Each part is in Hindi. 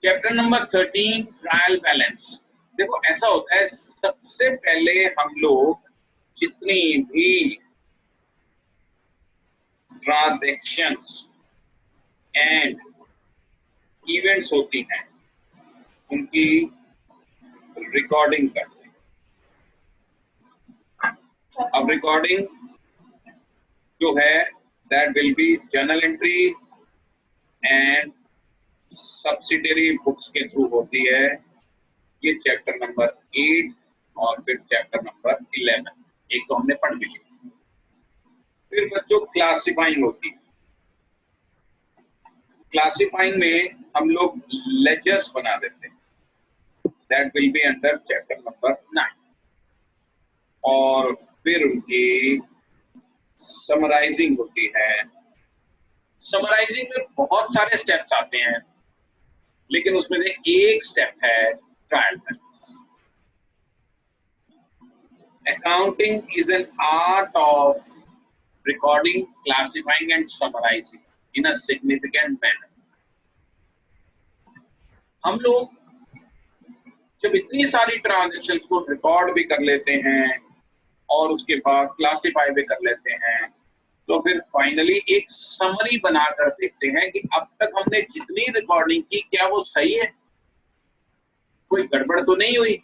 Chapter number 13 trial balance. देखो ऐसा होता है, सबसे पहले हम लोग जितनी भी ट्रांजैक्शंस एंड इवेंट्स होती हैं उनकी रिकॉर्डिंग करते हैं। अब रिकॉर्डिंग जो है that will be journal entry and subsidiary books के थ्रू होती है। ये चैप्टर नंबर 8 और फिर चैप्टर नंबर 11, एक तो हमने पढ़ भी लिया। फिर बच्चों क्लासिफाइंग होती है। क्लासिफाइंग में हम लोग लेजर्स बना देते हैं, that will be under chapter number 9। और फिर उनकी समराइजिंग होती है। समराइजिंग में बहुत सारे स्टेप्स आते हैं, लेकिन उसमें से एक स्टेप है trial balance. Accounting is an art of recording, classifying and summarizing in a significant manner। हम लोग जब इतनी सारी ट्रांजैक्शंस को रिकॉर्ड भी कर लेते हैं और उसके बाद क्लासिफाई भी कर लेते हैं, तो फिर फाइनली एक समरी बनाकर देखते हैं कि अब तक हमने जितनी रिकॉर्डिंग की क्या वो सही है, कोई गड़बड़ तो नहीं हुई।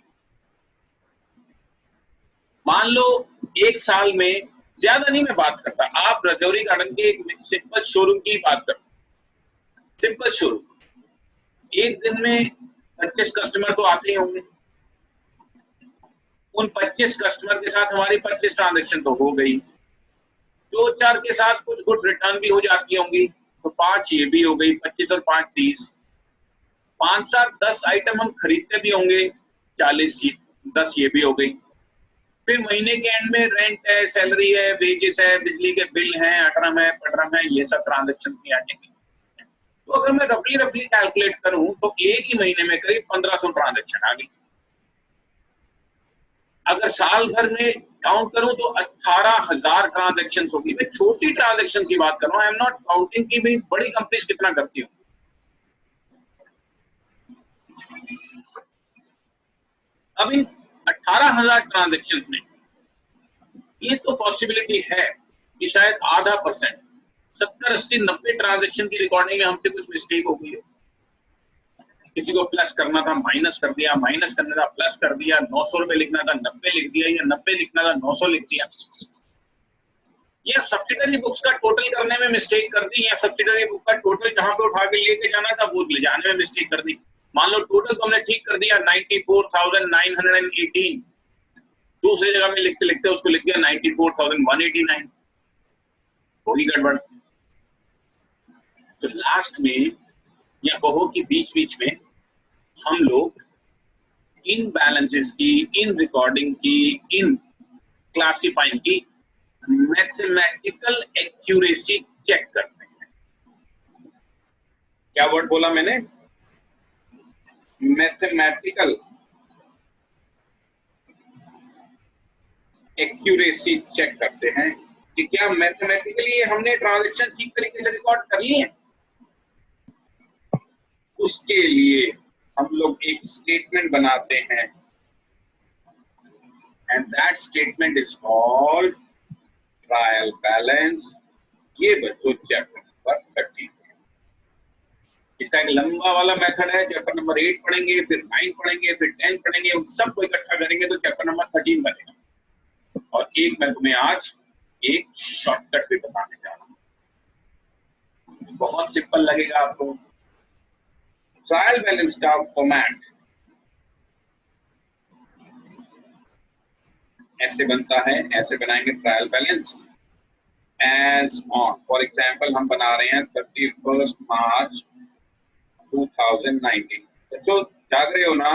मान लो एक साल में, ज्यादा नहीं मैं बात करता, आप राजौरी गार्डन के एक सिंपल शोरूम की बात करो। सिंपल शोरूम, एक दिन में 25 कस्टमर तो आते ही होंगे। उन 25 कस्टमर के साथ हमारी 25 ट्रांजैक्शन तो हो गई। 2-4 के साथ कुछ कुछ रिटर्न भी हो जाती होंगी, तो 5 ये भी हो गई, 25 और 5 30। 5-7-10 आइटम हम खरीदते भी होंगे, 40 10 ये भी हो गई। फिर महीने के एंड में रेंट है, सैलरी है, वेजेस है, बिजली के बिल हैं, अटरम है, पटरम है, ये सब ट्रांजैक्शन भी आ जाएंगे। तो अगर मैं रफली कैलकुलेट करूं तो एक ही महीने में करीब 1500 ट्रांजैक्शन आ गई। अगर साल भर में काउंट करूं तो 18,000 ट्रांजैक्शन होगी। मैं छोटी ट्रांजैक्शन की बात कर रहा हूं, आई एम नॉट काउंटिंग की भाई बड़ी कंपनीज कितना करती हूं। अब इन 18,000 ट्रांजैक्शन में ये तो पॉसिबिलिटी है कि शायद आधा %, 70, 80, 90 ट्रांजैक्शन की रिकॉर्डिंग में हमसे कुछ मिस्टेक हो गई है। किसी को प्लस करना था माइनस कर दिया, माइनस करना था प्लस कर दिया, 900 रुपए लिखना था 90 लिख दिया, या 90 लिखना था 900 लिख दिया, या सब्सिडरी बुक्स का टोटल करने में मिस्टेक कर दी, या सब्सिडरी बुक का टोटल जहां पे उठा के लेके जाना था वो ले जाने में मिस्टेक कर दी। मान लो टोटल तो हमने ठीक कर दिया 94,918, दूसरी जगह में लिखते लिखते उसको लिख दिया 94,189, होगी गड़बड़। तो लास्ट में या कहो कि बीच बीच में हम लोग इन बैलेंसेस की, इन रिकॉर्डिंग की, इन क्लासिफाइंग की मैथमेटिकल एक्यूरेसी चेक करते हैं। क्या वर्ड बोला मैंने? मैथमेटिकल एक्यूरेसी चेक करते हैं कि क्या मैथमेटिकली हमने ट्रांजैक्शन ठीक तरीके से रिकॉर्ड कर लिए हैं। उसके लिए हम लोग एक स्टेटमेंट बनाते हैं, and that statement is called trial balance. ये बच्चों चैप्टर नंबर 13 है। इसका एक लंबा वाला मेथड है, चैप्टर नंबर 8 पढ़ेंगे, फिर 9 पढ़ेंगे, फिर 10 पढ़ेंगे, सबको इकट्ठा करेंगे तो चैप्टर नंबर 13 बनेगा। और एक मैं तुम्हें आज एक शॉर्टकट भी बताने जा रहा हूं, बहुत सिंपल लगेगा आपको। ट्रायल बैलेंस का फॉर्मेट ऐसे बनता है, ऐसे बनाएंगे trial balance as on. For example हम बना रहे हैं 31 मार्च 2019। बच्चों जाग रहे हो ना?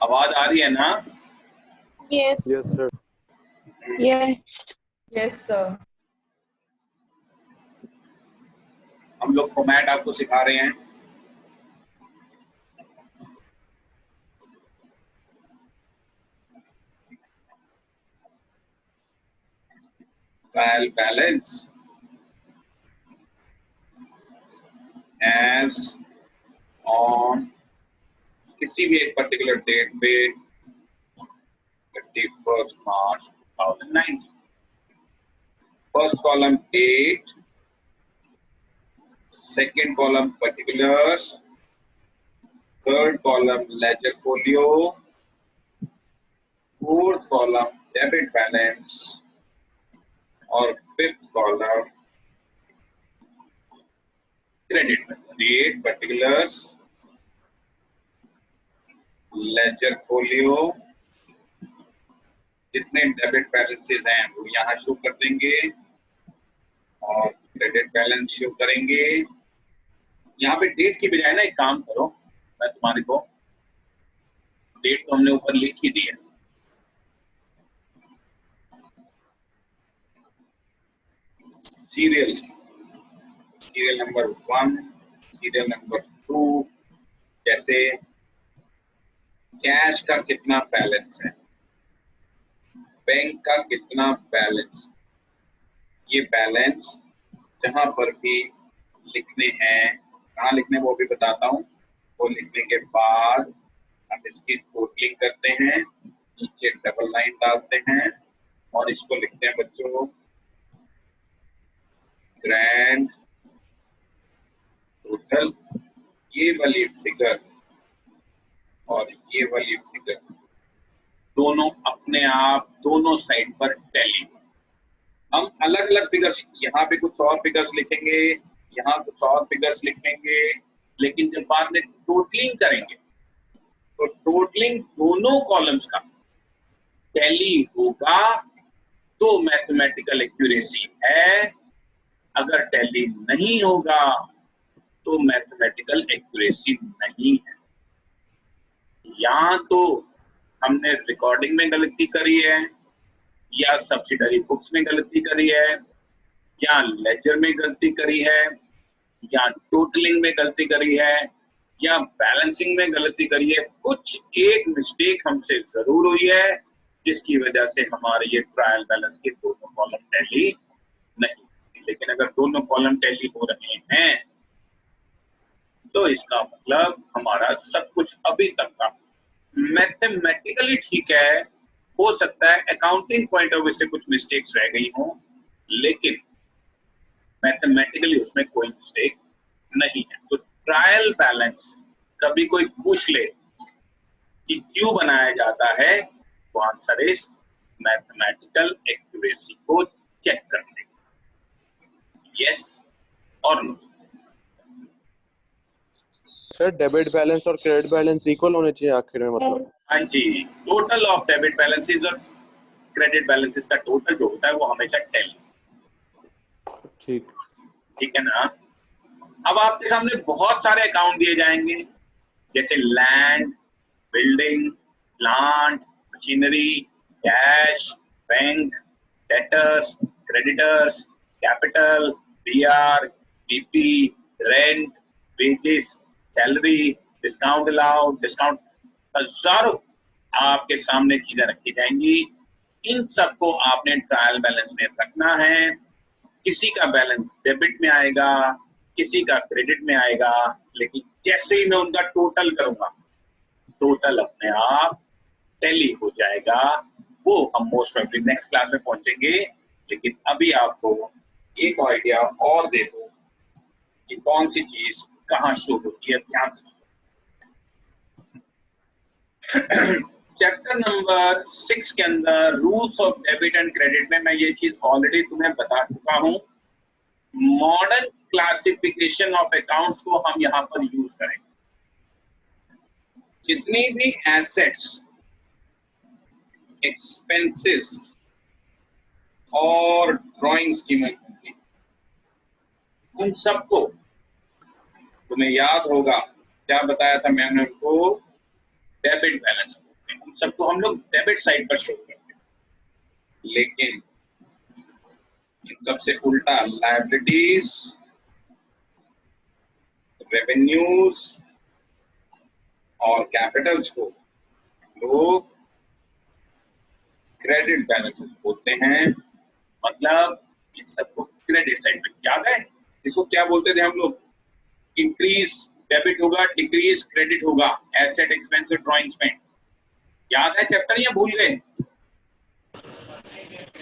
आवाज आ रही है ना? Yes sir. Yes sir. हम लोग फॉर्मेट आपको सिखा रहे हैं। ट्रायल बैलेंस एज ऑन किसी भी एक पर्टिकुलर डेट पे 31 March 2019. First column date, second column particulars, third column ledger folio, fourth column debit balance और fifth column credit balance. Date, particulars, ledger folio, जितने डेबिट बैलेंसेस हैं वो यहाँ शो कर देंगे और क्रेडिट बैलेंस शो करेंगे. यहाँ पे डेट की बजाय ना एक काम करो, मैं तुम्हारे को डेट तो हमने ऊपर लिख ही दी है. सीरियल नंबर 1, सीरियल नंबर 2, जैसे कैश का कितना बैलेंस है, बैंक का कितना बैलेंस, ये बैलेंस जहां पर भी लिखने हैं, कहाँ लिखने वो भी बताता हूँ. वो लिखने के बाद हम इसकी टोटलिंग करते हैं, नीचे डबल लाइन डालते हैं और इसको लिखते हैं बच्चों ग्रैंड टोटल. ये वाली फिगर और ये वाली फिगर दोनों अपने आप दोनों साइड पर टैली. हम अलग अलग फिगर्स, यहाँ पे कुछ और फिगर्स लिखेंगे, यहाँ कुछ और फिगर्स लिखेंगे, लेकिन जब बाद में टोटलिंग करेंगे तो टोटलिंग दोनों कॉलम्स का टैली होगा तो मैथमेटिकल एक्यूरेसी है. अगर टैली नहीं होगा तो मैथमेटिकल एक्यूरेसी नहीं है. या तो हमने रिकॉर्डिंग में गलती करी है, या सब्सिडरी बुक्स में गलती करी है, या लेजर में गलती करी है, या टोटलिंग में गलती करी है, या बैलेंसिंग में गलती करी है. कुछ एक मिस्टेक हमसे जरूर हुई है जिसकी वजह से हमारे ये ट्रायल बैलेंस के दोनों कॉलम टैली नहीं. लेकिन अगर दोनों कॉलम टैली हो रहे हैं तो इसका मतलब हमारा सब कुछ अभी तक का मैथमेटिकली ठीक है. हो सकता है अकाउंटिंग पॉइंट ऑफ व्यू से कुछ मिस्टेक्स रह गई हों, लेकिन मैथमेटिकली उसमें कोई मिस्टेक नहीं है. तो ट्रायल बैलेंस कभी कोई पूछ ले कि क्यों बनाया जाता है, तो आंसर इज मैथमेटिकल एक्यूरेसी को चेक करने. यस और नो. सर डेबिट बैलेंस और क्रेडिट बैलेंस इक्वल होने चाहिए आखिर में, मतलब. हाँ जी, टोटल ऑफ डेबिट बैलेंसेस और क्रेडिट बैलेंसेस का टोटल जो होता है वो हमेशा टैली. ठीक है ना. अब आपके सामने बहुत सारे अकाउंट दिए जाएंगे, जैसे land, building, plant, machinery, cash, bank, debtors, creditors, capital, BR, BP, rent, wages, salary, discount allowed, discount, हजारों आपके सामने चीजें रखी जाएंगी. इन सबको आपने ट्रायल बैलेंस में रखना है. किसी का बैलेंस डेबिट में आएगा, किसी का क्रेडिट में आएगा, लेकिन जैसे ही मैं उनका टोटल करूंगा, टोटल अपने आप टैली हो जाएगा. वो हम मोस्ट प्रोबेबली नेक्स्ट क्लास में पहुंचेंगे, लेकिन अभी आपको एक आइडिया और दे दो कि कौन सी चीज कहाँ शो होती है. ध्यान से चैप्टर नंबर 6 के अंदर rules of debit and credit में मैं ये चीज ऑलरेडी तुम्हें बता चुका हूं. मॉडर्न क्लासिफिकेशन ऑफ अकाउंट्स को हम यहां पर यूज करेंगे. जितनी भी एसेट्स, एक्सपेंसेस और ड्राइंग्स की मैं उन सबको, तुम्हें याद होगा क्या बताया था मैंने उनको, डेबिट बैलेंस, उन सबको हम लोग डेबिट साइड पर शो करते हैं. लेकिन इन सबसे उल्टा लायबिलिटीज, रेवेन्यूज और कैपिटल्स को लोग क्रेडिट बैलेंस बोलते हैं. मतलब इन सबको क्रेडिट साइड पे. याद है इसको क्या बोलते थे हम लोग? इंक्रीज डेबिट होगा, डिक्रीज क्रेडिट होगा, एसेट एक्सपेंस और ड्राइंग्स में। याद है चैप्टर या भूल गए?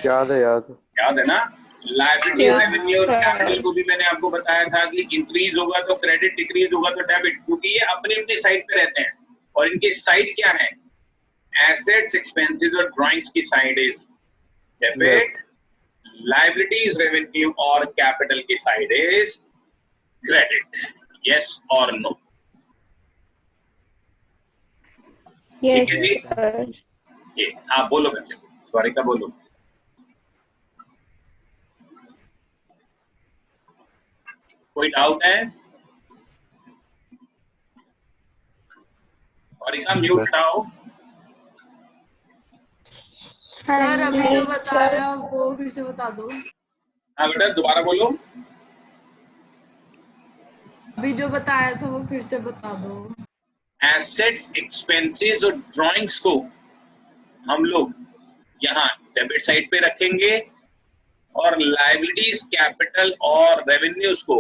याद है, याद है ना? लायबिलिटी, Yes, रेवेन्यू और sir. कैपिटल को भी मैंने आपको बताया था कि इंक्रीज होगा तो क्रेडिट, डिक्रीज होगा तो डेबिट, क्योंकि ये अपनी अपनी साइड पे रहते हैं। और इनकी साइड क्या है? एसेट्स, एक्सपेंसेस और ड्राइंग्स की side is debit, liabilities, revenue और कैपिटल की साइड इज क्रेडिट। यस और नो? Yes, ठीक है जी? sir. ये हाँ बोलो बच्चे, सॉरी का बोलो। कोई डाउट है? और का म्यूट हटाओ। सर अभी जो Yes, बताया वो फिर से बता दो। हाँ बेटा दोबारा बोलो। अभी जो बताया था वो फिर से बता दो। एसेट्स, एक्सपेंसेस और ड्राइंग्स को हम लोग यहाँ डेबिट साइड पे रखेंगे और लायबिलिटीज, कैपिटल और रेवेन्यूज को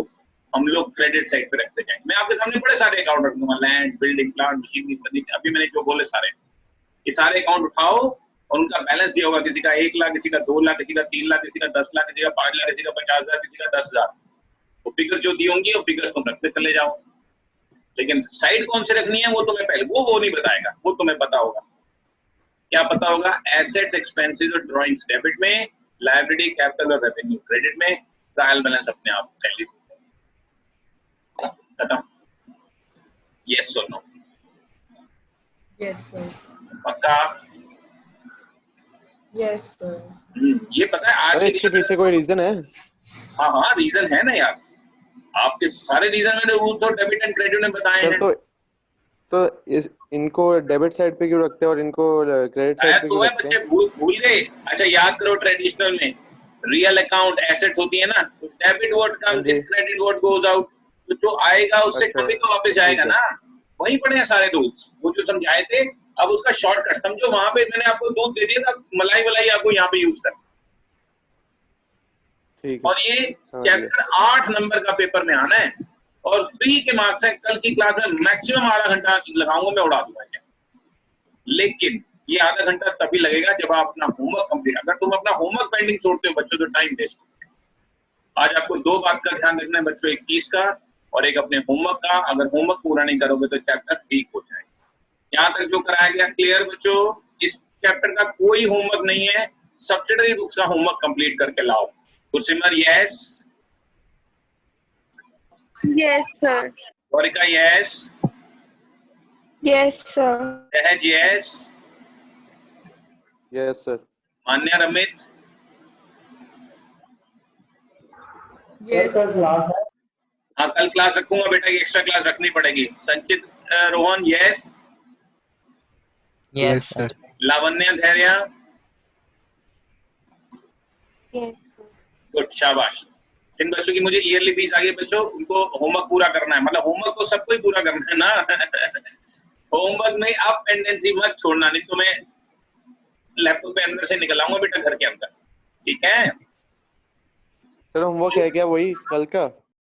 हम लोग क्रेडिट साइड पे रखते जाएंगे। मैं आपके सामने बड़े सारे अकाउंट रख दूंगा, land, building, plant, machinery, furniture, अभी मैंने जो बोले सारे, ये सारे अकाउंट उठाओ और उनका बैलेंस दिया होगा, किसी का 1 लाख, किसी का 2 लाख, किसी का 3 लाख, किसी का 10 लाख, किसी का 5 लाख, किसी का 50,000, किसी का 10,000। वो फिगर जो दी होंगी वो फिगर तुम रखते चले जाओ, लेकिन साइड कौन सी रखनी है वो तुम्हें पहले वो नहीं बताएगा, वो तुम्हें पता होगा। क्या पता होगा? एसेट्स, एक्सपेंसेस और ड्राइंग्स डेबिट में, लायबिलिटी, कैपिटल और रेवेन्यू क्रेडिट में, ट्रायल बैलेंस अपने आप पहले खत्म। यस और नो? Yes sir. पक्का? Yes sir. ये पता है आज अरे इसके पीछे कोई रीजन है? हाँ हाँ रीजन है ना यार, आपके सारे रीजन मैंने रूल्स और डेबिट एंड क्रेडिट में बताए हैं। तो इनको डेबिट साइड पे क्यों रखते हैं और इनको क्रेडिट साइड पे क्यों रखते हैं? बच्चे भूल गए? अच्छा याद करो, ट्रेडिशनल में रियल अकाउंट एसेट्स होती है ना, तो debit what comes in, credit what goes out. तो जो आएगा उससे कभी तो वापस आएगा ना, वही पड़े हैं सारे रूल्स, वो जो समझाए थे। अब उसका शॉर्टकट समझो, वहां पे मैंने आपको दूध दे दिया था, मलाई आपको यहाँ पे यूज कर। और ये चैप्टर 8 नंबर का पेपर में आना है और फ्री के मार्क्स है। कल की क्लास में मैक्सिमम आधा घंटा लगाऊंगा, मैं उड़ा दूंगा, लेकिन ये आधा घंटा तभी लगेगा जब आप अपना होमवर्क कंप्लीट। अगर तुम अपना होमवर्क पेंडिंग छोड़ते हो बच्चों तो टाइम वेस्ट। आज आपको 2 बात का ध्यान रखना है बच्चों, एक फीस का और एक अपने होमवर्क का। अगर होमवर्क पूरा नहीं करोगे तो चैप्टर वीक हो जाएगा। यहाँ तक जो कराया गया क्लियर बच्चों? इस चैप्टर का कोई होमवर्क नहीं है, सब्सिडरी बुक्स का होमवर्क कंप्लीट करके लाओ। Gursimar yes? Yes, sir. Gaurika yes? Yes, sir. Sahaj yes? Yes sir. Manya, Ramit? Yes sir. हाँ कल क्लास रखूंगा बेटा, एक्स्ट्रा क्लास रखनी पड़ेगी। Sanchit, Rohan yes? Yes sir. Lavanya, Dhairya? Yes. Good, शाबाश। जिन बच्चों की मुझे ईयरली फीस आ गई बच्चों, उनको होमवर्क पूरा करना है, मतलब होमवर्क तो सबको ही पूरा करना है ना। होमवर्क में आप पेंडेंसी मत छोड़ना, नहीं तो मैं लैपटॉप पे अंदर से निकल आऊंगा बेटा घर के अंदर, ठीक है? सर होमवर्क है क्या वही कल का?